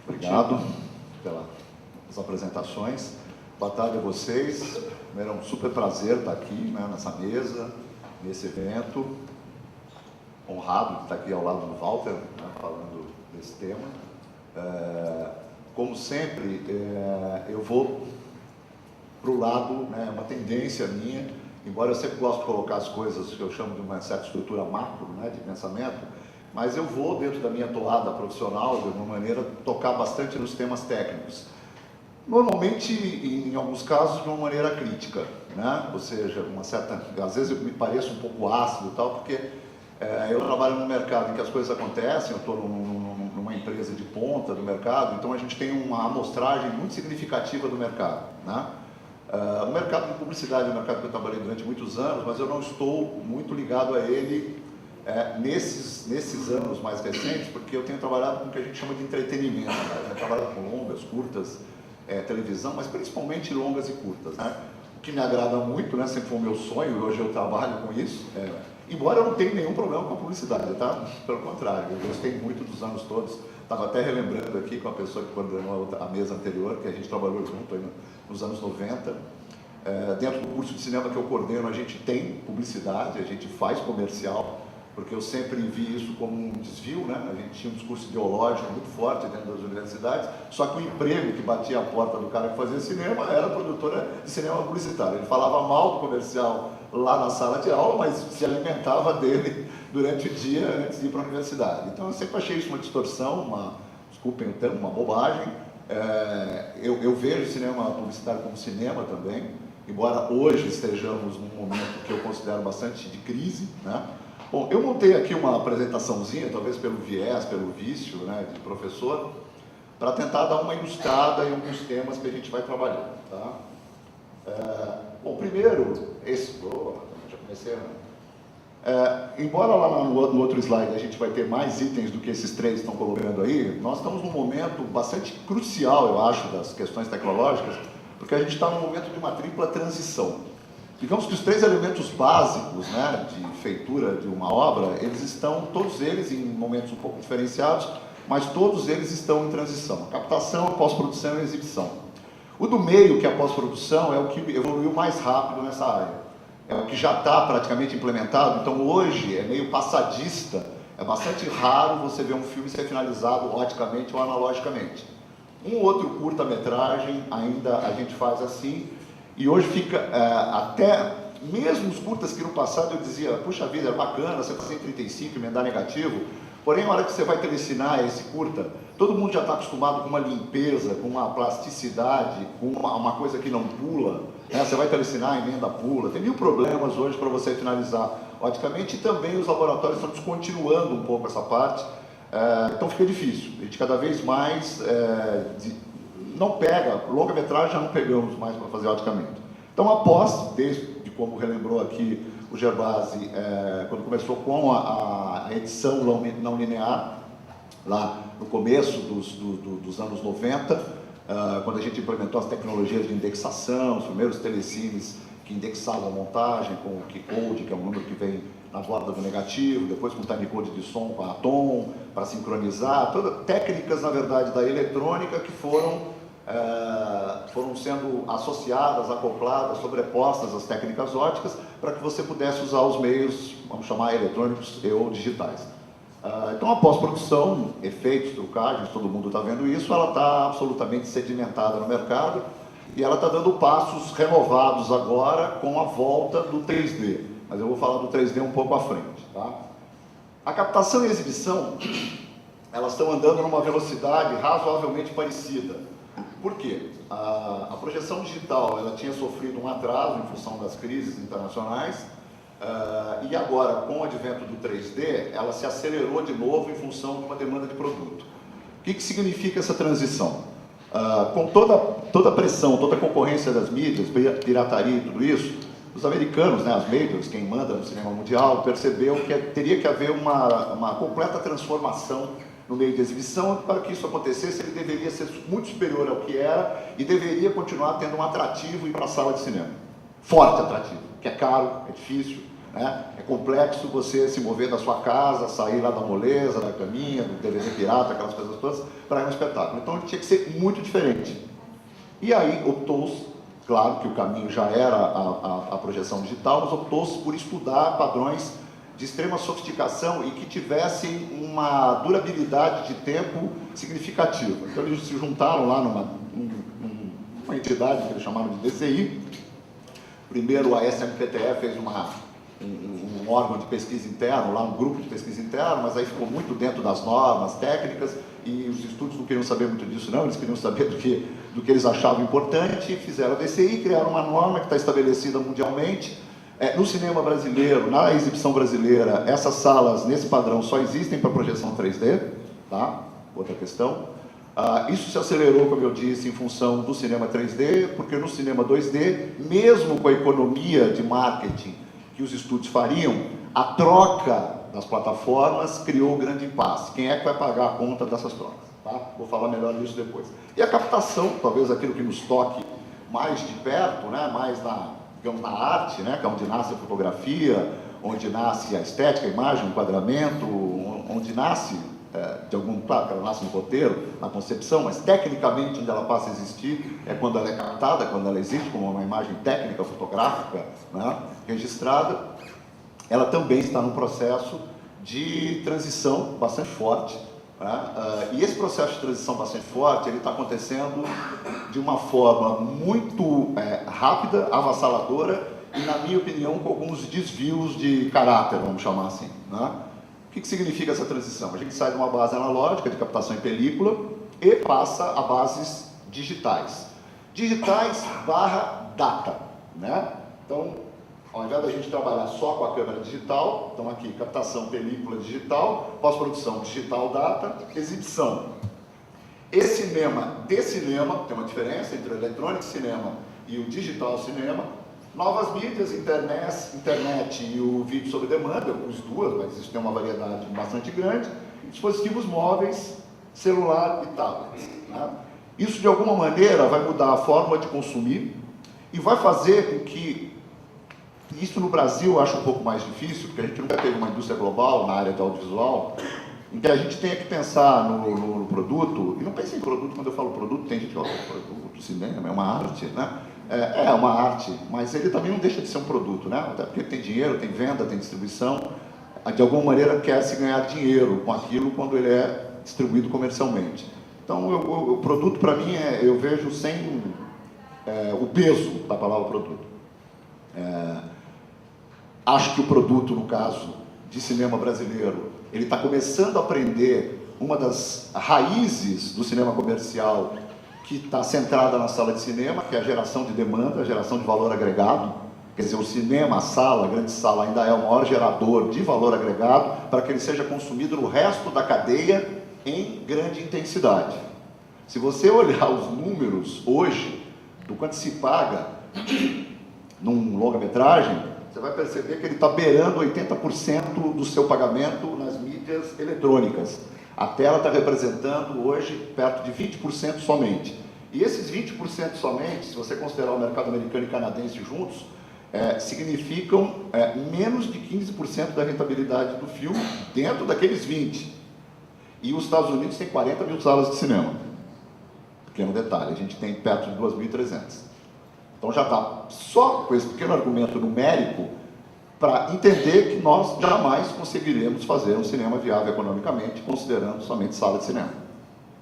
Obrigado pelas apresentações. Boa tarde a vocês. É um super prazer estar aqui, né, nessa mesa, nesse evento. Honrado de estar aqui ao lado do Walter, né, falando desse tema. Como sempre, eu vou para o lado, né, uma tendência minha, embora eu sempre gosto de colocar as coisas que eu chamo de uma certa estrutura macro, né, de pensamento, mas eu vou, dentro da minha toada profissional, de alguma maneira, tocar bastante nos temas técnicos. Normalmente, em alguns casos, de uma maneira crítica, né? Ou seja, uma certa... Às vezes eu me pareço um pouco ácido e tal, porque eu trabalho num mercado em que as coisas acontecem, eu estou numa empresa de ponta do mercado, então a gente tem uma amostragem muito significativa do mercado, né? O mercado de publicidade é um mercado que eu trabalhei durante muitos anos, mas eu não estou muito ligado a ele nesses anos mais recentes, porque eu tenho trabalhado com o que a gente chama de entretenimento, né? Eu tenho trabalhado com longas, curtas, televisão, mas principalmente longas e curtas, né? O que me agrada muito, né? Sempre foi o meu sonho, e hoje eu trabalho com isso, embora eu não tenha nenhum problema com a publicidade, tá? Pelo contrário, eu gostei muito dos anos todos. Estava até relembrando aqui com a pessoa que coordenou a mesa anterior, que a gente trabalhou junto aí nos anos 90. Dentro do curso de cinema que eu coordeno, a gente tem publicidade, a gente faz comercial, porque eu sempre vi isso como um desvio, né? A gente tinha um discurso ideológico muito forte dentro das universidades, só que o emprego que batia a porta do cara que fazia cinema era produtora de cinema publicitário. Ele falava mal do comercial lá na sala de aula, mas se alimentava dele durante o dia antes de ir para a universidade. Então eu sempre achei isso uma distorção, desculpem o termo, uma bobagem. Eu vejo o cinema publicitário como cinema também, embora hoje estejamos num momento que eu considero bastante de crise, né? Bom, eu montei aqui uma apresentaçãozinha, talvez pelo viés, pelo vício, né, de professor, para tentar dar uma ilustrada em alguns temas que a gente vai trabalhar, tá? Bom, primeiro, já comecei, né? Embora lá no outro slide a gente vai ter mais itens do que esses três estão colocando aí, nós estamos num momento bastante crucial, eu acho, das questões tecnológicas, porque a gente está num momento de uma tripla transição. Digamos que os três elementos básicos, né, de feitura de uma obra, eles estão, todos eles, em momentos um pouco diferenciados, mas todos eles estão em transição. A captação, a pós-produção e a exibição. O do meio, que é a pós-produção, é o que evoluiu mais rápido nessa área. É o que já está praticamente implementado, então hoje é meio passadista, é bastante raro você ver um filme ser finalizado oticamente ou analogicamente. Um outro curta-metragem ainda a gente faz assim, e hoje fica, até mesmo os curtas que no passado eu dizia, puxa vida, é bacana, você fazer em 35, emendar negativo, porém, na hora que você vai telecinar esse curta, todo mundo já está acostumado com uma limpeza, com uma plasticidade, com uma coisa que não pula, né? Você vai telecinar, emenda pula, tem mil problemas hoje para você finalizar oticamente, e também os laboratórios estão descontinuando um pouco essa parte, então fica difícil, a gente cada vez mais não pega, longa-metragem já não pegamos mais para fazer oticamente. Então, após, desde como relembrou aqui o Gervasi, quando começou com a edição não linear, lá no começo dos anos 90, quando a gente implementou as tecnologias de indexação, os primeiros telecines que indexavam a montagem com o keycode, que é um número que vem na borda do negativo, depois com o timecode de som com a Atom, para sincronizar, todas técnicas, na verdade, da eletrônica que foram sendo associadas, acopladas, sobrepostas às técnicas óticas, para que você pudesse usar os meios, vamos chamar eletrônicos ou digitais. Então, a pós-produção, efeitos, trucagens, todo mundo está vendo isso, ela está absolutamente sedimentada no mercado e ela está dando passos renovados agora com a volta do 3D. Mas eu vou falar do 3D um pouco à frente, tá? A captação e a exibição, elas estão andando numa velocidade razoavelmente parecida. Por quê? A projeção digital ela tinha sofrido um atraso em função das crises internacionais e agora, com o advento do 3D, ela se acelerou de novo em função de uma demanda de produto. O que significa essa transição? Com toda a pressão, toda a concorrência das mídias, pirataria e tudo isso, os americanos, né, as majors, quem manda no cinema mundial, percebeu que teria que haver uma completa transformação no meio de exibição. Para que isso acontecesse, ele deveria ser muito superior ao que era e deveria continuar tendo um atrativo e ir para a sala de cinema. Forte atrativo, que é caro, é difícil, né? É complexo você se mover da sua casa, sair lá da moleza, da caminha, do DVD pirata, aquelas coisas todas, para ir no espetáculo. Então ele tinha que ser muito diferente. E aí optou-se, claro que o caminho já era a projeção digital, mas optou-se por estudar padrões de extrema sofisticação e que tivessem uma durabilidade de tempo significativa. Então eles se juntaram lá numa entidade que eles chamaram de DCI. Primeiro a SMPTE fez um órgão de pesquisa interno, lá um grupo de pesquisa interno, mas aí ficou muito dentro das normas técnicas e os estudos não queriam saber muito disso não, eles queriam saber do que eles achavam importante, fizeram a DCI, criaram uma norma que está estabelecida mundialmente. No cinema brasileiro, na exibição brasileira, essas salas nesse padrão só existem para projeção 3D, tá? Outra questão. Isso se acelerou, como eu disse, em função do cinema 3D, porque no cinema 2D, mesmo com a economia de marketing que os estúdios fariam, a troca das plataformas criou grande impasse. Quem é que vai pagar a conta dessas trocas? Tá? Vou falar melhor disso depois. E a captação, talvez aquilo que nos toque mais de perto, né? Mais digamos, na arte, né? Que é onde nasce a fotografia, onde nasce a estética, a imagem, o enquadramento, onde nasce, claro que ela nasce no roteiro, na concepção, mas tecnicamente onde ela passa a existir é quando ela é captada, quando ela existe como uma imagem técnica, fotográfica, né? Registrada. Ela também está num processo de transição bastante forte, né? E esse processo de transição bastante forte, ele está acontecendo de uma forma muito rápida, avassaladora e, na minha opinião, com alguns desvios de caráter, vamos chamar assim, né? O que significa essa transição? A gente sai de uma base analógica de captação em película e passa a bases digitais. Digitais / data, né? Então, ao invés da gente trabalhar só com a câmera digital, então aqui, captação, película digital, pós-produção digital, data, exibição. E cinema de cinema, tem uma diferença entre o eletrônico cinema e o digital cinema. Novas mídias, internet e o vídeo sob demanda, eu pus duas, mas isso tem uma variedade bastante grande. Dispositivos móveis, celular e tablet, né? Isso, de alguma maneira, vai mudar a forma de consumir e vai fazer com que isso no Brasil eu acho um pouco mais difícil, porque a gente nunca teve uma indústria global na área do audiovisual, em que a gente tenha que pensar no produto, e não pense em produto, quando eu falo produto, tem gente que fala, produto, cinema, é uma arte, né? É uma arte, mas ele também não deixa de ser um produto, né? Até porque tem dinheiro, tem venda, tem distribuição, de alguma maneira quer-se ganhar dinheiro com aquilo quando ele é distribuído comercialmente. Então, o produto, para mim, eu vejo sem o peso da palavra produto. Acho que o produto, no caso de cinema brasileiro, ele está começando a aprender uma das raízes do cinema comercial que está centrada na sala de cinema, que é a geração de demanda, a geração de valor agregado. Quer dizer, o cinema, a sala, a grande sala, ainda é o maior gerador de valor agregado para que ele seja consumido no resto da cadeia em grande intensidade. Se você olhar os números hoje do quanto se paga num longa-metragem, você vai perceber que ele está beirando 80% do seu pagamento nas mídias eletrônicas. A tela está representando hoje perto de 20% somente. E esses 20% somente, se você considerar o mercado americano e canadense juntos, significam menos de 15% da rentabilidade do filme dentro daqueles 20%. E os Estados Unidos têm 40 mil salas de cinema. Pequeno detalhe, a gente tem perto de 2.300. Então já dá só com esse pequeno argumento numérico para entender que nós jamais conseguiremos fazer um cinema viável economicamente, considerando somente sala de cinema.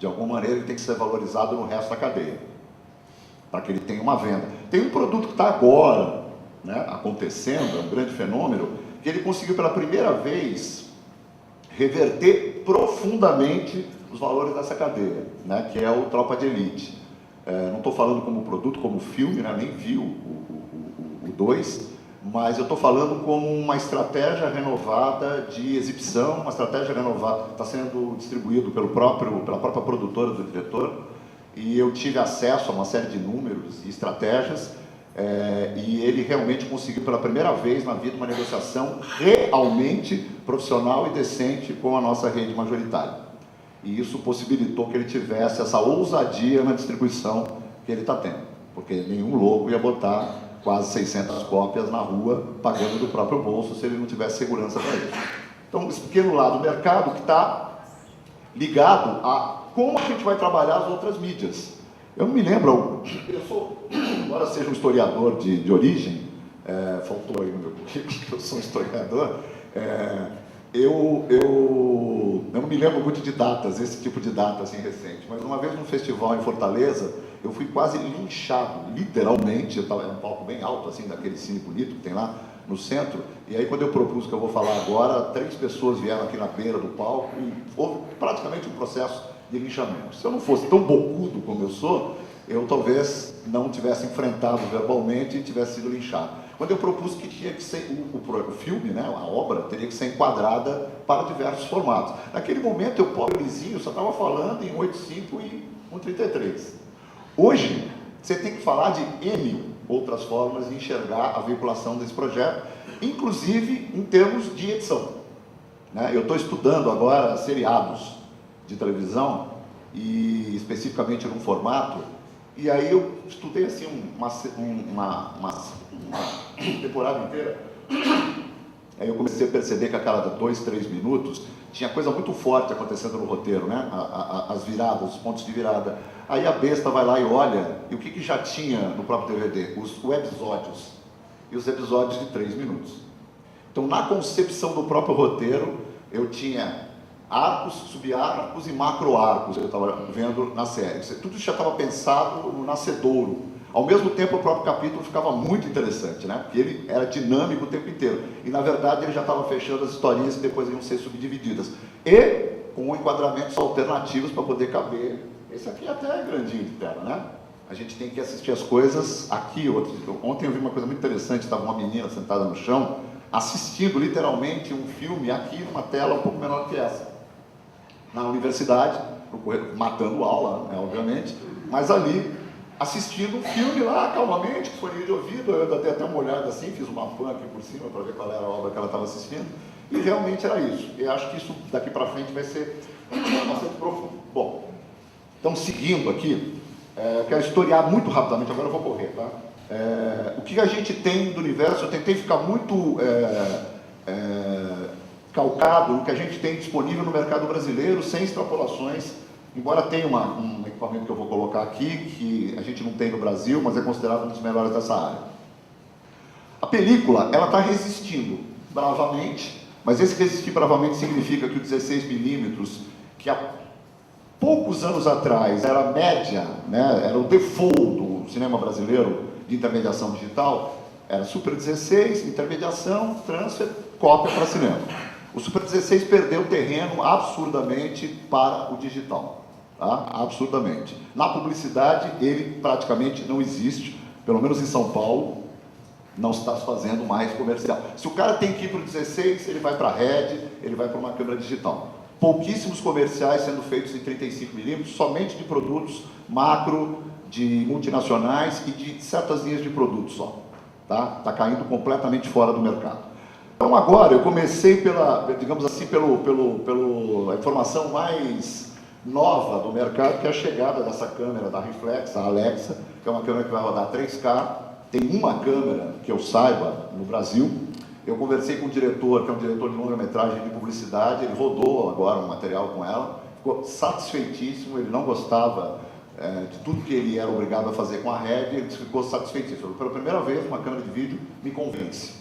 De alguma maneira ele tem que ser valorizado no resto da cadeia, para que ele tenha uma venda. Tem um produto que está agora, né, acontecendo, é um grande fenômeno, que ele conseguiu pela primeira vez reverter profundamente os valores dessa cadeia, né, que é o Tropa de Elite. Não estou falando como produto, como filme, né, nem vi o 2, mas eu estou falando como uma estratégia renovada de exibição, uma estratégia renovada, está sendo distribuído pela própria produtora do diretor, e eu tive acesso a uma série de números e estratégias, e ele realmente conseguiu pela primeira vez na vida uma negociação realmente profissional e decente com a nossa rede majoritária. E isso possibilitou que ele tivesse essa ousadia na distribuição que ele está tendo, porque nenhum louco ia botar quase 600 cópias na rua, pagando do próprio bolso, se ele não tivesse segurança para isso. Então, esse pequeno lado do mercado que está ligado a como a gente vai trabalhar as outras mídias. Eu não me lembro, embora seja um historiador de origem, faltou aí no meu currículo que eu sou um historiador, eu não me lembro muito de datas, esse tipo de data assim recente, mas uma vez num festival em Fortaleza, eu fui quase linchado, literalmente. Era um palco bem alto, assim, daquele cine bonito que tem lá no centro, e aí quando eu propus o que eu vou falar agora, 3 pessoas vieram aqui na beira do palco e houve praticamente um processo de linchamento. Se eu não fosse tão bocudo como eu sou, eu talvez não tivesse enfrentado verbalmente e tivesse sido linchado. Quando eu propus que tinha que ser, o filme, né, a obra, teria que ser enquadrada para diversos formatos. Naquele momento, eu, pobrezinho, só estava falando em 1.8.5 e 1.33. Hoje, você tem que falar de N outras formas de enxergar a veiculação desse projeto, inclusive em termos de edição. Né? Eu estou estudando agora seriados de televisão, e especificamente num formato, e aí eu estudei assim uma temporada inteira. Aí eu comecei a perceber que a cada 2, 3 minutos tinha coisa muito forte acontecendo no roteiro, né? As viradas, os pontos de virada. Aí a besta vai lá e olha, e o que já tinha no próprio DVD? Os episódios. E os episódios de 3 minutos. Então, na concepção do próprio roteiro, eu tinha arcos, subarcos e macroarcos, eu estava vendo na série. Tudo isso já estava pensado no nascedouro. Ao mesmo tempo, o próprio capítulo ficava muito interessante, né? Porque ele era dinâmico o tempo inteiro. E, na verdade, ele já estava fechando as historinhas que depois iam ser subdivididas. E com enquadramentos alternativos para poder caber. Esse aqui até é grandinho de tela, né? A gente tem que assistir as coisas aqui. Ontem eu vi uma coisa muito interessante, estava uma menina sentada no chão, assistindo literalmente um filme aqui numa tela um pouco menor que essa. Na universidade, matando aula, né, obviamente, mas ali, assistindo um filme lá, calmamente, com fone de ouvido. Eu dei até uma olhada assim, fiz uma pan aqui por cima para ver qual era a obra que ela estava assistindo, e realmente era isso. Eu acho que isso daqui para frente vai ser bastante profundo. Bom, então seguindo aqui, eu quero historiar muito rapidamente, agora eu vou correr, tá? O que a gente tem do universo, eu tentei ficar muito calcado no que a gente tem disponível no mercado brasileiro, sem extrapolações, embora tenha um equipamento que eu vou colocar aqui, que a gente não tem no Brasil, mas é considerado um dos melhores dessa área. A película, ela está resistindo bravamente, mas esse resistir bravamente significa que o 16mm, que há poucos anos atrás era a média, né, era o default do cinema brasileiro de intermediação digital, era Super 16, intermediação, transfer, cópia para cinema. O Super 16 perdeu terreno absurdamente para o digital, tá? Absurdamente. Na publicidade, ele praticamente não existe, pelo menos em São Paulo, não se está fazendo mais comercial. Se o cara tem que ir para o 16, ele vai para a Red, ele vai para uma câmera digital. Pouquíssimos comerciais sendo feitos em 35mm, somente de produtos macro, de multinacionais e de certas linhas de produtos só. Tá? Está caindo completamente fora do mercado. Então agora eu comecei digamos assim, pela informação mais nova do mercado, que é a chegada dessa câmera da Reflex, a Alexa, que é uma câmera que vai rodar 3K. Tem uma câmera, que eu saiba, no Brasil. Eu conversei com o diretor, que é um diretor de longa-metragem de publicidade, ele rodou agora um material com ela, ficou satisfeitíssimo, ele não gostava de tudo que ele era obrigado a fazer com a Red, ele ficou satisfeitíssimo. Pela primeira vez, uma câmera de vídeo me convence.